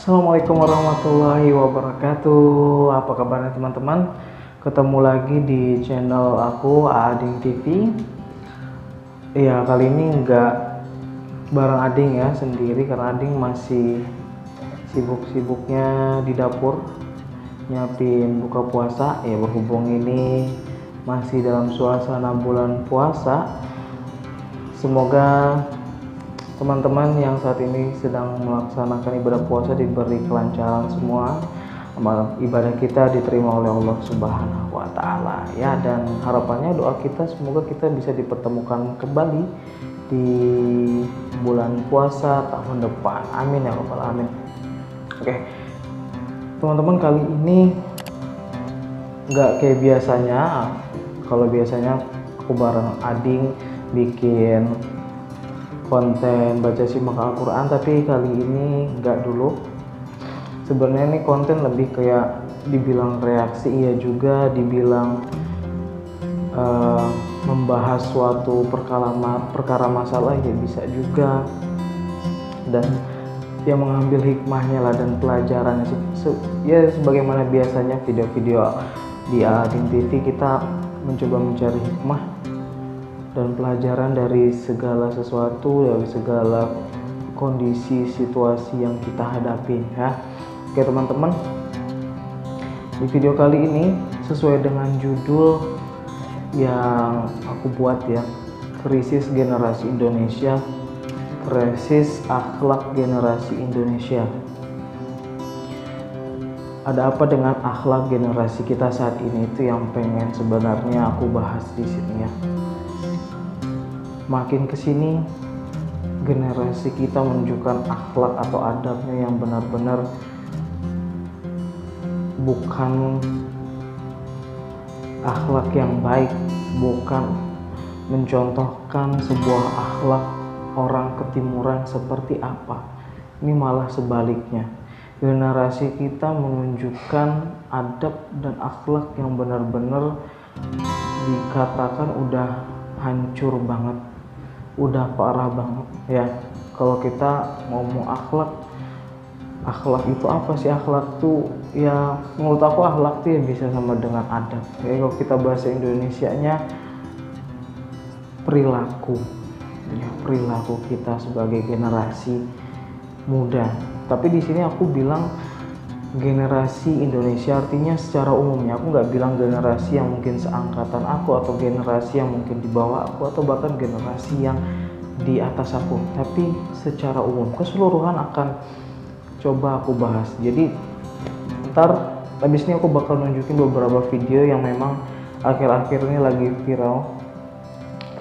Assalamualaikum warahmatullahi wabarakatuh. Apa kabarnya teman-teman? Ketemu lagi di channel aku Ading TV. Ya, kali ini nggak bareng Ading ya, sendiri karena Ading masih sibuk-sibuknya di dapur nyiapin buka puasa. Ya, berhubung ini masih dalam suasana bulan puasa, semoga teman-teman yang saat ini sedang melaksanakan ibadah puasa diberi kelancaran semua, amal ibadah kita diterima oleh Allah Subhanahu wa Ta'ala ya, dan harapannya doa kita semoga kita bisa dipertemukan kembali di bulan puasa tahun depan. Amin ya rabbal alamin. Oke, teman-teman, kali ini nggak kayak biasanya. Kalau biasanya aku bareng Ading bikin konten baca simak Al-Quran, tapi kali ini nggak dulu. Sebenarnya ini konten lebih kayak dibilang reaksi iya juga, dibilang membahas suatu perkara masalah ya bisa juga, dan yang mengambil hikmahnya lah dan pelajarannya. Ya sebagaimana biasanya video-video di Ading TV, kita mencoba mencari hikmah dan pelajaran dari segala sesuatu, dari segala kondisi situasi yang kita hadapi ya. Oke teman-teman, di video kali ini sesuai dengan judul yang aku buat ya, krisis generasi Indonesia, krisis akhlak generasi Indonesia. Ada apa dengan akhlak generasi kita saat ini, itu yang pengen sebenarnya aku bahas di sini ya. Makin kesini generasi kita menunjukkan akhlak atau adabnya yang benar-benar bukan akhlak yang baik, bukan mencontohkan sebuah akhlak orang ketimuran seperti apa. Ini malah sebaliknya, generasi kita menunjukkan adab dan akhlak yang benar-benar dikatakan udah hancur banget, udah parah banget ya. Kalau kita ngomong akhlak itu apa sih? Akhlak tuh ya, menurut aku akhlak tuh ya bisa sama dengan adab ya. Kalau kita bahasa Indonesianya perilaku ya, perilaku kita sebagai generasi muda. Tapi di sini aku bilang generasi Indonesia, artinya secara umumnya. Aku nggak bilang generasi yang mungkin seangkatan aku, atau generasi yang mungkin di bawah aku, atau bahkan generasi yang di atas aku, tapi secara umum keseluruhan akan coba aku bahas. Jadi ntar habis ini aku bakal nunjukin beberapa video yang memang akhir-akhir ini lagi viral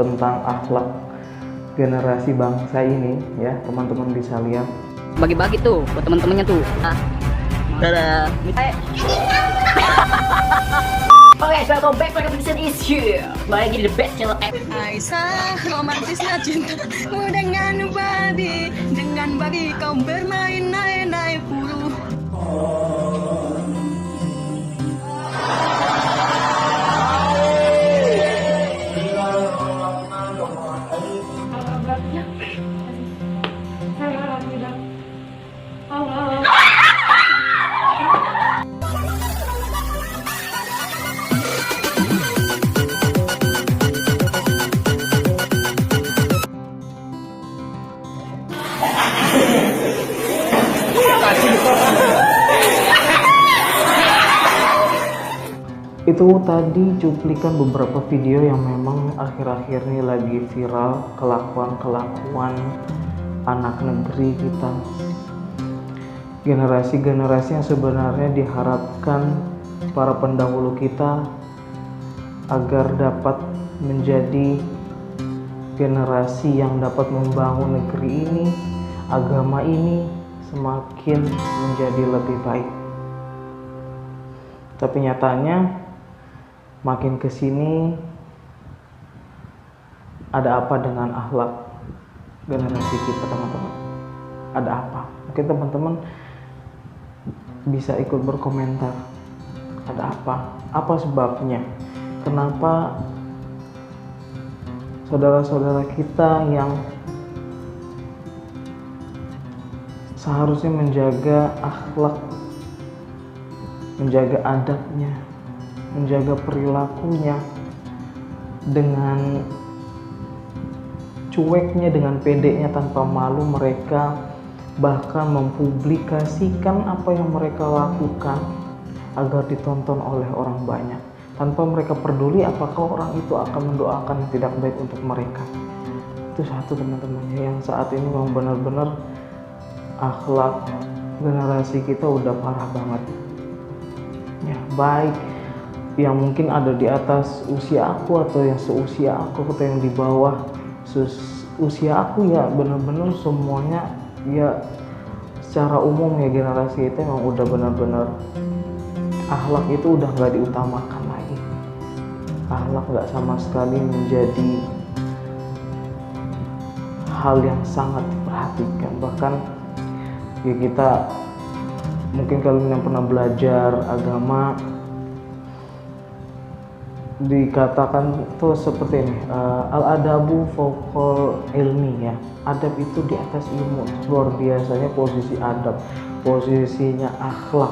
tentang akhlak generasi bangsa ini ya. Teman-teman bisa lihat, bagi-bagi tuh buat teman-temannya tuh. Dadah. Oke, welcome back. Reaction is here. Balik lagi di The Best Channel F. Aisyah, romantisnya cintamu dengan badi, dengan bagi kau bermain naik-naik puluh. itu tadi cuplikan beberapa video yang memang akhir-akhir ini lagi viral, kelakuan anak negeri kita, generasi-generasi yang sebenarnya diharapkan para pendahulu kita agar dapat menjadi generasi yang dapat membangun negeri ini, agama ini semakin menjadi lebih baik. Tapi nyatanya makin kesini ada apa dengan akhlak generasi kita teman-teman? Ada apa? Mungkin teman-teman bisa ikut berkomentar. Ada apa? Apa sebabnya? Kenapa saudara-saudara kita yang seharusnya menjaga akhlak, menjaga adabnya, menjaga perilakunya. Dengan cueknya, dengan pedenya, tanpa malu mereka bahkan mempublikasikan apa yang mereka lakukan agar ditonton oleh orang banyak, tanpa mereka peduli apakah orang itu akan mendoakan yang tidak baik untuk mereka. Itu satu teman-teman yang saat ini memang benar-benar akhlak generasi kita udah parah banget ya, baik yang mungkin ada di atas usia aku atau yang seusia aku atau yang di bawah usia aku, ya benar-benar semuanya ya secara umum ya generasi itu memang udah benar-benar akhlak itu udah nggak diutamakan lagi. Akhlak nggak sama sekali menjadi hal yang sangat diperhatikan. Bahkan ya kita mungkin kalian yang pernah belajar agama dikatakan tuh seperti ini, al-adabu fawqal ilmi ya, adab itu di atas ilmu. Luar biasanya posisi adab, posisinya akhlak.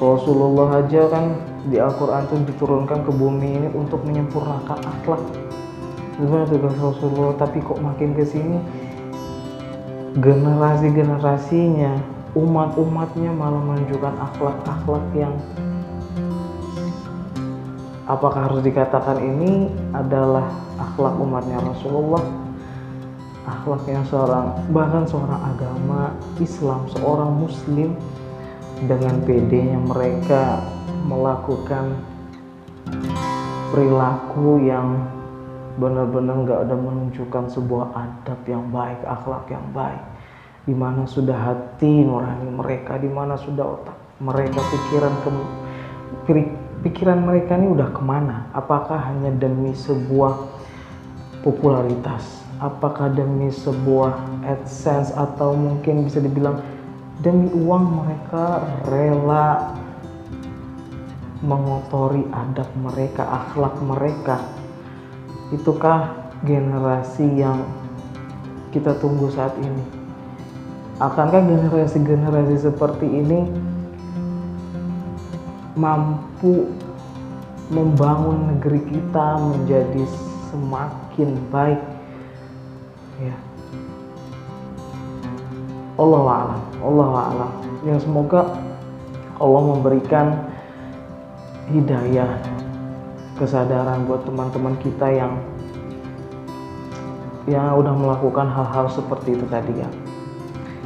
Rasulullah aja kan di Al-Quran itu diturunkan ke bumi ini untuk menyempurnakan akhlak. Gimana tugas Rasulullah, tapi kok makin kesini generasi-generasinya, umat-umatnya malah menunjukkan akhlak-akhlak yang apakah harus dikatakan ini adalah akhlak umatnya Rasulullah, akhlaknya bahkan seorang agama Islam, seorang muslim, dengan pedenya mereka melakukan perilaku yang benar-benar nggak ada menunjukkan sebuah adab yang baik, akhlak yang baik, di mana sudah hati nurani mereka, di mana sudah otak mereka, pikiran mereka ini udah kemana? Apakah hanya demi sebuah popularitas? Apakah demi sebuah AdSense? Atau mungkin bisa dibilang demi uang mereka rela mengotori adab mereka, akhlak mereka? Itukah generasi yang kita tunggu saat ini? Akankah generasi-generasi seperti ini mampu membangun negeri kita menjadi semakin baik ya? Allahu a'lam. Yang semoga Allah memberikan hidayah, kesadaran buat teman-teman kita yang udah melakukan hal-hal seperti itu tadi ya,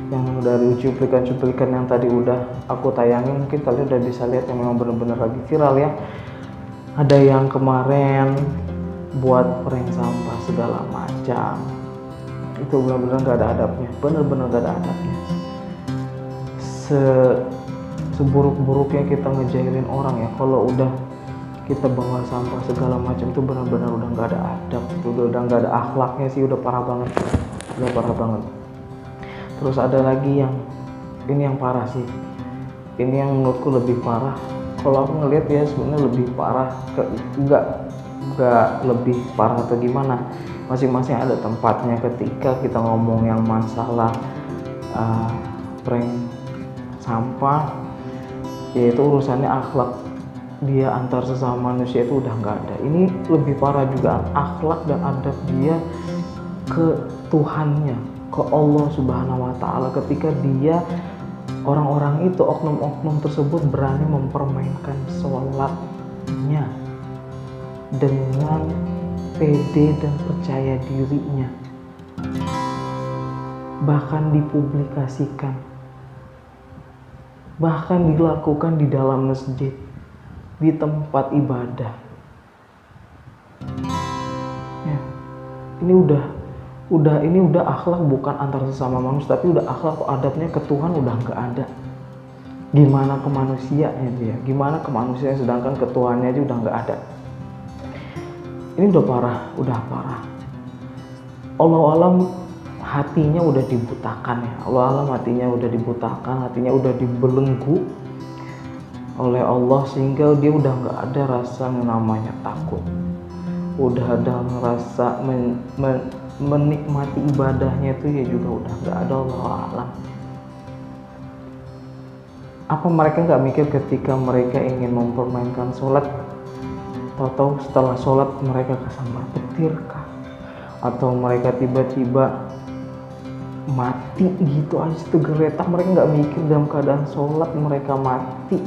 yang dari cuplikan-cuplikan yang tadi udah aku tayangin. Mungkin kalian udah bisa lihat yang memang benar-benar lagi viral ya. Ada yang kemarin buat prank sampah segala macam, itu benar-benar gak ada adabnya, benar-benar gak ada adabnya. Seburuk-buruknya kita ngejailin orang ya, kalau udah kita bawa sampah segala macam itu benar-benar udah gak ada adab, itu udah gak ada akhlaknya sih, udah parah banget, udah parah banget. Terus ada lagi yang ini yang parah sih, ini yang menurutku lebih parah. Kalau aku ngelihat ya sebenarnya lebih parah, nggak lebih parah atau gimana, masing-masing ada tempatnya. Ketika kita ngomong yang masalah prank sampah, yaitu urusannya akhlak dia antar sesama manusia itu udah nggak ada. Ini lebih parah juga, akhlak dan adab dia ke Tuhannya, ke Allah Subhanahu wa Ta'ala, ketika dia, orang-orang itu, oknum-oknum tersebut berani mempermainkan sholatnya dengan pede dan percaya dirinya, bahkan dipublikasikan, bahkan dilakukan di dalam masjid, di tempat ibadah ya. Ini udah akhlak bukan antar sesama manusia, tapi udah akhlak adabnya ke Tuhan udah nggak ada. Gimana ke manusianya dia? Gimana ke manusia sedangkan ke Tuhannya aja udah nggak ada. Ini udah parah. Allah alam hatinya udah dibutakan ya. Allah alam hatinya udah dibutakan, hatinya udah dibelenggu oleh Allah, sehingga dia udah nggak ada rasa yang namanya takut. Udah ada ngerasa menikmati ibadahnya itu ya juga udah nggak ada. Allah alam. Apa mereka nggak mikir ketika mereka ingin mempermainkan sholat, tahu-tahu setelah sholat mereka kesambar petir kah? Atau mereka tiba-tiba mati gitu aja segeletak? Mereka nggak mikir dalam keadaan sholat mereka mati.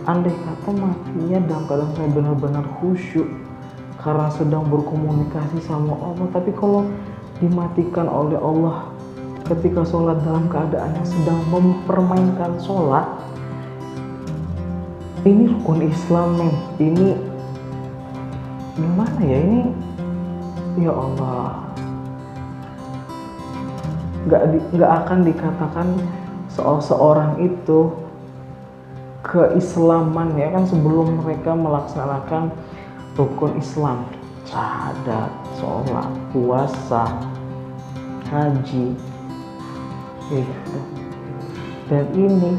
Andai kata matinya dalam keadaan saya benar-benar khusyuk karena sedang berkomunikasi sama Allah, tapi kalau dimatikan oleh Allah ketika sholat dalam keadaan yang sedang mempermainkan sholat, ini rukun Islam men. Ini gimana ya ini, ya Allah, nggak akan dikatakan seorang itu keislaman ya kan sebelum mereka melaksanakan rukun Islam, syahadat, sholat, puasa, haji gitu. Dan ini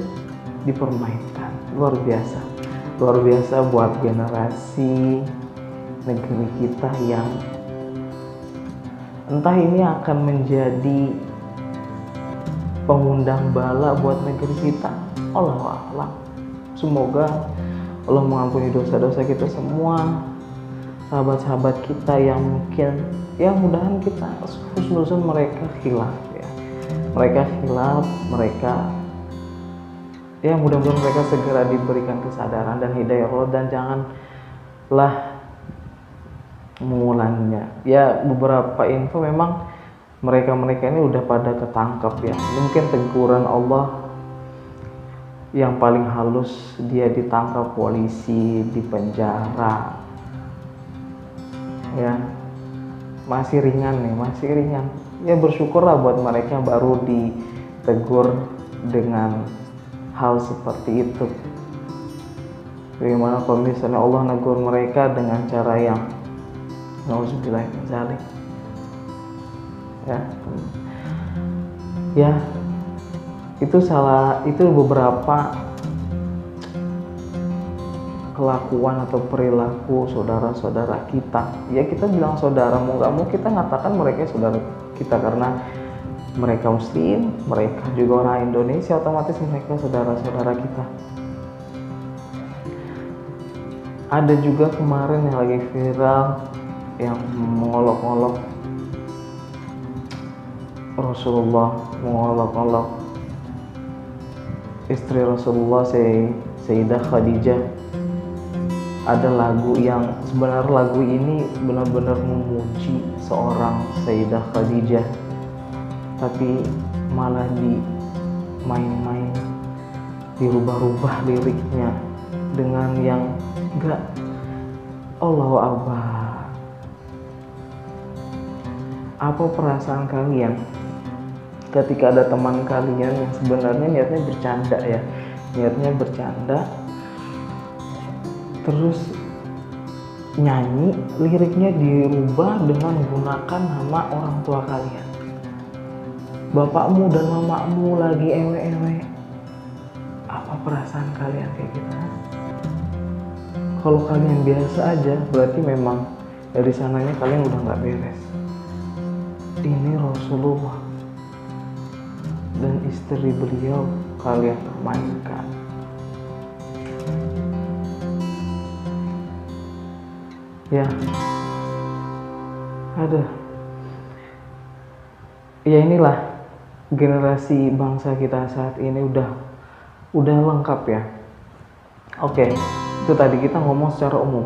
dipermainkan, luar biasa buat generasi negeri kita yang entah ini akan menjadi pengundang bala buat negeri kita. Allahu a'lam. Semoga Allah mengampuni dosa-dosa kita semua, sahabat-sahabat kita yang mungkin ya mudahan kita husnuzon mereka khilaf ya. Mereka khilaf, mereka ya mudah-mudahan mereka segera diberikan kesadaran dan hidayah Allah, dan janganlah mengulanginya. Ya beberapa info memang mereka ini udah pada ketangkep ya. Mungkin teguran Allah yang paling halus, dia ditangkap polisi, dipenjara ya, masih ringan ya. Bersyukurlah buat mereka baru ditegur dengan hal seperti itu. Bagaimana kalau misalnya Allah negur mereka dengan cara yang nauzubillah min dzalik ya itu beberapa kelakuan atau perilaku saudara-saudara kita. Ya kita bilang saudara, mau nggak mau kita ngatakan mereka saudara kita karena mereka muslim, mereka juga orang Indonesia, otomatis mereka saudara-saudara kita. Ada juga kemarin yang lagi viral yang mengolok-olok Rasulullah, mengolok-olok istri Rasulullah, Sayyidah Khadijah. Ada lagu yang sebenarnya lagu ini benar-benar memuji seorang Sayyidah Khadijah, tapi malah dimain-main, dirubah-rubah liriknya dengan yang enggak. Allahu Akbar. Apa perasaan kalian ketika ada teman kalian yang sebenarnya niatnya bercanda terus nyanyi, liriknya dirubah dengan menggunakan nama orang tua kalian, bapakmu dan mamamu lagi ewe-ewe? Apa perasaan kalian kayak gitu? Kalau kalian biasa aja, berarti memang dari sananya kalian udah nggak beres. Ini Rasulullah dan istri beliau kalian permainkan. Ya, ya inilah generasi bangsa kita saat ini udah lengkap ya. Oke, itu tadi kita ngomong secara umum.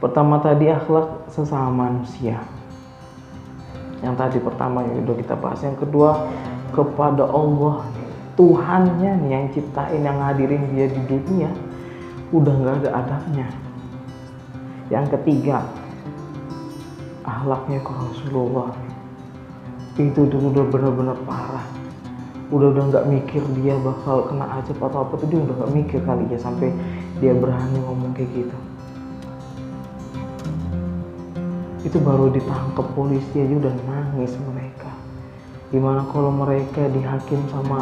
Pertama tadi akhlak sesama manusia. Yang tadi pertama ya udah kita bahas. Yang kedua kepada Allah, Tuhannya nih yang ciptain, yang ngadirin dia di dunia, udah nggak ada adabnya. Yang ketiga akhlaknya ke Rasulullah, itu udah benar-benar parah. Udah nggak mikir dia bakal kena azab atau apa tuh, dia udah nggak mikir kali ya sampai dia berani ngomong kayak gitu. Itu baru ditangkap polisi aja udah nangis mereka. Gimana kalau mereka dihakim sama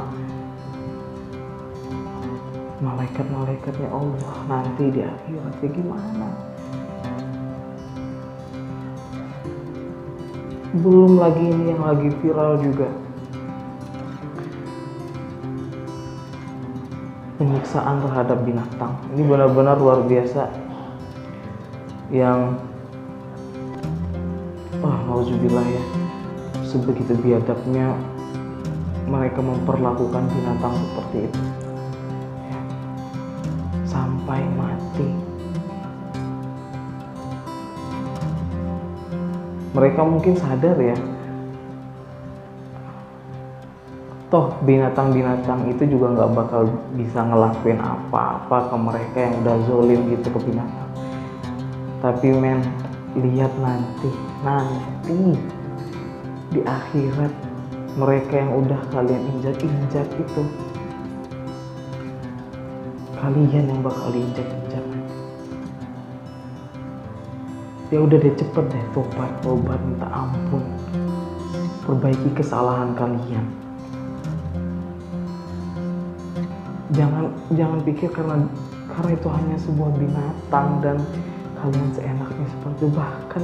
malaikat-malaikatnya Allah nanti di akhirat, ya gimana? Belum lagi ini yang lagi viral juga, penyiksaan terhadap binatang. Ini benar-benar luar biasa, yang nauzubillah ya, sebegitu biadabnya mereka memperlakukan binatang seperti itu ya, sampai mati. Mereka mungkin sadar ya, toh binatang-binatang itu juga nggak bakal bisa ngelakuin apa-apa ke mereka yang udah zolim gitu ke binatang. Tapi men, lihat nanti di akhirat, mereka yang udah kalian injak-injak itu, kalian yang bakal diinjak-injak. Ya udah deh, cepet deh tobat minta ampun, perbaiki kesalahan kalian. Jangan pikir karena itu hanya sebuah binatang dan kalian seenaknya seperti itu. Bahkan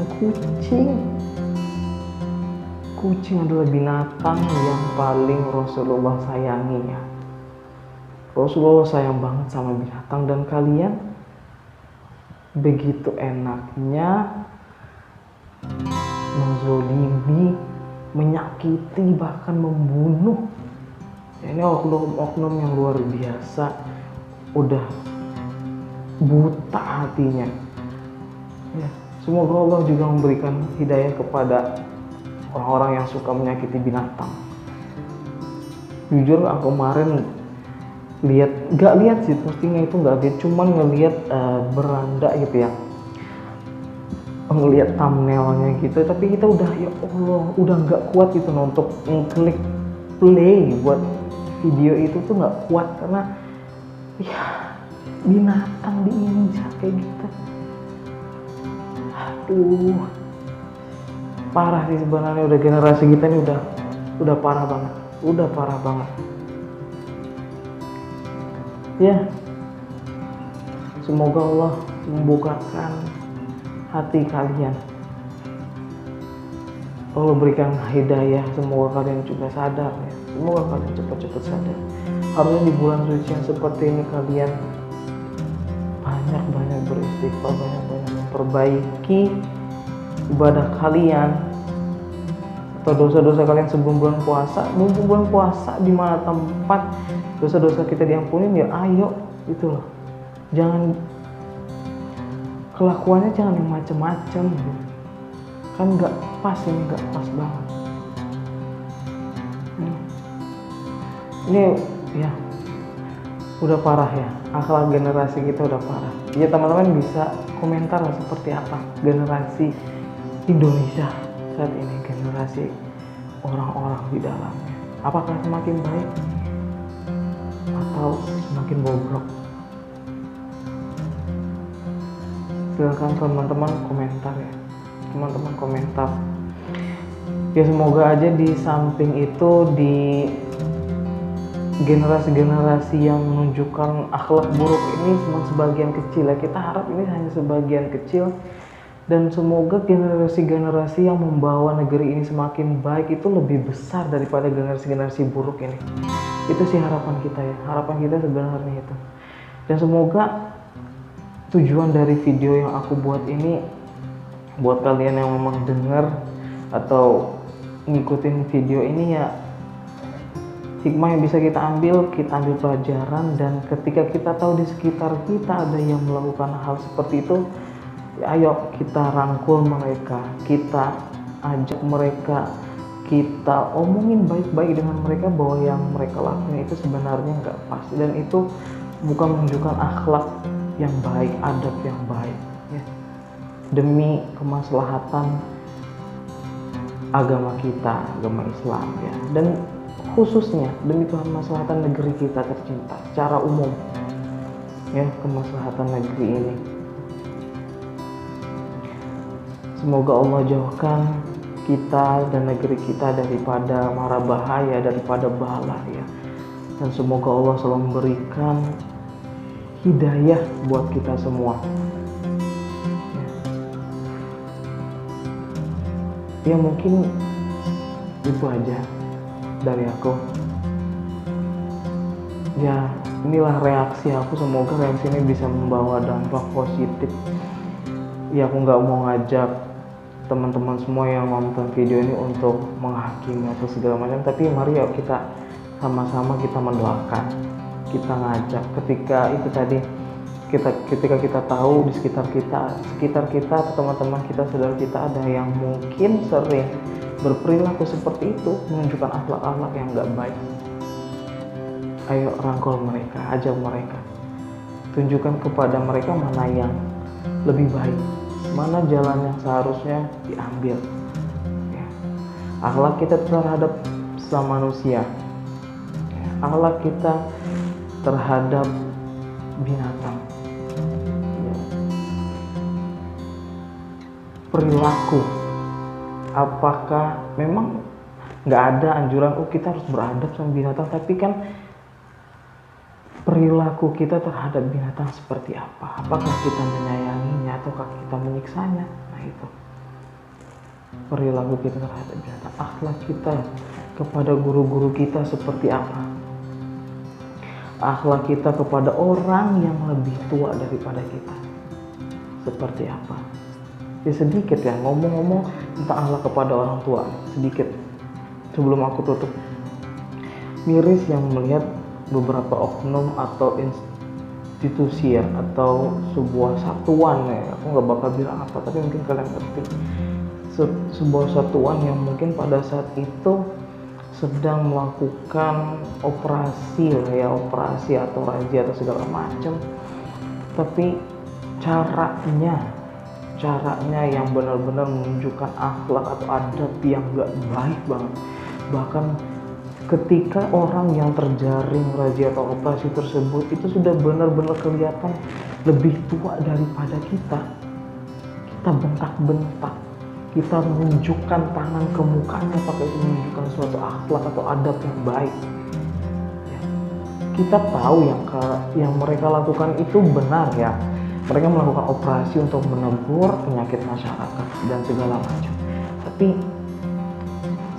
kucing adalah binatang yang paling Rasulullah sayangi ya. Rasulullah sayang banget sama binatang, dan kalian begitu enaknya menzolimi, menyakiti, bahkan membunuh. Ya, ini oknum yang luar biasa, udah buta hatinya ya. Semoga Allah juga memberikan hidayah kepada orang-orang yang suka menyakiti binatang. Jujur aku kemarin gak lihat sih postingnya itu, gak lihat, cuman ngelihat beranda gitu ya, ngelihat thumbnailnya gitu. Tapi kita udah, ya Allah, udah gak kuat gitu untuk ngeklik play buat video itu tuh gak kuat, karena ya binatang diinjak kayak gitu. Aduh, parah sih sebenarnya. Udah generasi kita ini udah parah banget, ya. Semoga Allah membukakan hati kalian, Allah berikan hidayah. Semoga kalian juga sadar ya, semoga kalian cepat-cepat sadar. Harusnya di bulan suci yang seperti ini kalian banyak-banyak beristighfar, banyak-banyak memperbaiki ibadah kalian atau dosa-dosa kalian sebelum bulan puasa. Mumpung bulan puasa, di mana tempat dosa-dosa kita diampunin, ya ayo gitu loh. Jangan kelakuannya jangan yang macem-macem gitu. Kan nggak pas, ini nggak pas banget. Ini ya udah parah ya, akhlak generasi kita udah parah. Ya teman-teman bisa komentar lah seperti apa generasi Indonesia saat ini, generasi orang-orang di dalamnya. Apakah semakin baik atau semakin bobrok? Silakan teman-teman komentar ya, teman-teman komentar. Ya semoga aja di samping itu, di generasi-generasi yang menunjukkan akhlak buruk ini cuma sebagian kecil ya. Kita harap ini hanya sebagian kecil, dan semoga generasi-generasi yang membawa negeri ini semakin baik itu lebih besar daripada generasi-generasi buruk ini. Itu sih harapan kita ya, harapan kita sebenarnya itu. Dan semoga tujuan dari video yang aku buat ini, buat kalian yang memang dengar atau ngikutin video ini, ya hikmah yang bisa kita ambil pelajaran. Dan ketika kita tahu di sekitar kita ada yang melakukan hal seperti itu, ya ayo kita rangkul mereka, kita ajak mereka, kita omongin baik-baik dengan mereka bahwa yang mereka lakukan itu sebenarnya nggak pas, dan itu bukan menunjukkan akhlak yang baik, adab yang baik ya. Demi kemaslahatan agama kita, agama Islam ya, dan khususnya demi kemaslahatan negeri kita tercinta secara umum ya, kemaslahatan negeri ini. Semoga Allah jauhkan kita dan negeri kita daripada mara bahaya, daripada bala ya. Dan semoga Allah selalu memberikan hidayah buat kita semua ya. Mungkin itu aja dari aku ya. inilah reaksi aku, semoga reaksi ini bisa membawa dampak positif. Ya aku nggak mau ngajak teman-teman semua yang nonton video ini untuk menghakimi atau segala macam, tapi mari yuk kita sama-sama kita mendoakan, kita ngajak ketika itu tadi, ketika kita tahu di sekitar kita teman-teman kita, saudara kita ada yang mungkin sering berperilaku seperti itu, menunjukkan akhlak-akhlak yang nggak baik. Ayo rangkul mereka, ajak mereka, tunjukkan kepada mereka mana yang lebih baik, mana jalan yang seharusnya diambil. Ya. Akhlak kita terhadap sesama manusia, ya. Akhlak kita terhadap binatang, ya. Perilaku, apakah memang nggak ada anjuran kita harus beradab sama binatang, tapi kan perilaku kita terhadap binatang seperti apa? Apakah kita menyayanginya ataukah kita menyiksanya? Nah itu perilaku kita terhadap binatang. Akhlak kita kepada guru-guru kita seperti apa? Akhlak kita kepada orang yang lebih tua daripada kita seperti apa? Ya sedikit ya, ngomong-ngomong tentang akhlak kepada orang tua, sedikit sebelum aku tutup. Miris yang melihat beberapa oknum atau institusi ya, atau sebuah satuan ya, aku nggak bakal bilang apa, tapi mungkin kalian ngerti, sebuah satuan yang mungkin pada saat itu sedang melakukan operasi ya, operasi atau razia atau segala macam, tapi caranya yang benar-benar menunjukkan akhlak atau adab yang nggak baik banget. Bahkan ketika orang yang terjaring razia atau operasi tersebut itu sudah benar-benar kelihatan lebih tua daripada kita bentak-bentak, kita menunjukkan tangan ke mukanya, pakai itu menunjukkan suatu akhlak atau adab yang baik. Ya. Kita tahu yang mereka lakukan itu benar ya, mereka melakukan operasi untuk menegur penyakit masyarakat dan segala macam. Tapi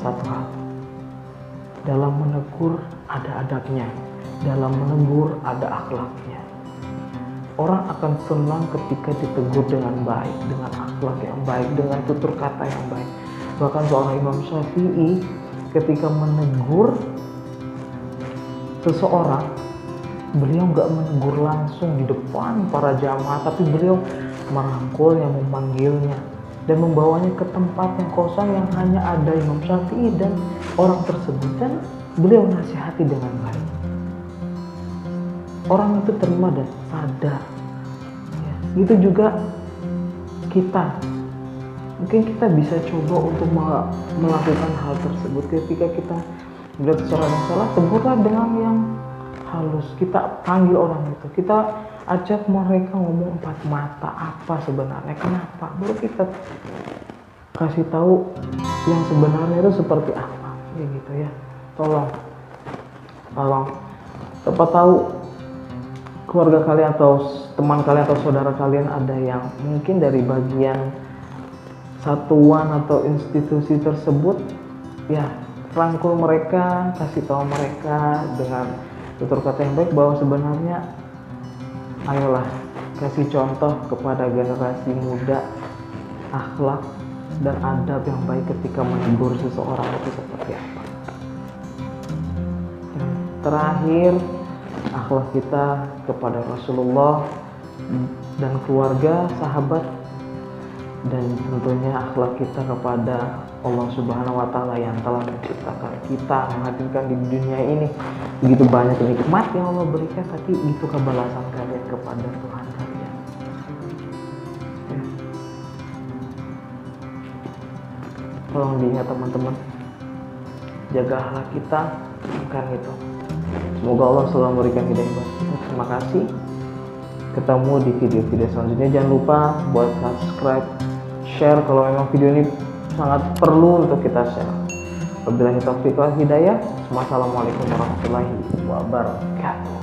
satu hal, dalam menegur ada adabnya, dalam menegur ada akhlaknya. Orang akan senang ketika ditegur dengan baik, dengan akhlak yang baik, dengan tutur kata yang baik. Bahkan seorang Imam Syafi'i ketika menegur seseorang, beliau nggak menegur langsung di depan para jamaah, tapi beliau merangkulnya, memanggilnya, dan membawanya ke tempat yang kosong yang hanya ada Imam Syafi'i dan orang tersebut, dan beliau nasihati dengan baik. Orang itu terima dan sadar. Ya, itu juga kita. Mungkin kita bisa coba untuk melakukan hal tersebut. Ketika kita melihat seseorang yang salah, tegurlah dengan yang halus. Kita panggil orang itu, kita ajak mereka ngomong empat mata, apa sebenarnya, kenapa, baru kita kasih tahu yang sebenarnya itu seperti apa, ya gitu ya. Tolong siapa tahu keluarga kalian atau teman kalian atau saudara kalian ada yang mungkin dari bagian satuan atau institusi tersebut, ya rangkul mereka, kasih tahu mereka dengan tutur kata yang baik bahwa sebenarnya ayolah kasih contoh kepada generasi muda akhlak dan adab yang baik ketika menegur seseorang itu seperti apa. Yang terakhir, akhlak kita kepada Rasulullah dan keluarga, sahabat, dan tentunya akhlak kita kepada Allah Subhanahu wa Ta'ala yang telah menciptakan kita, menghadirkan di dunia ini. Begitu banyak nikmat yang Allah berikan, tapi itu kebalasan kalian kepada Tuhan kalian. Ya. Tolong diingat teman-teman, jaga akhlak kita, bukan itu. Semoga Allah selalu memberikan hidayah buat kita. Terima kasih. Ketemu di video-video selanjutnya. Jangan lupa buat subscribe, share kalau memang video ini sangat perlu untuk kita share. Wabillahi taufiq wal hidayah. Wassalamualaikum warahmatullahi wabarakatuh.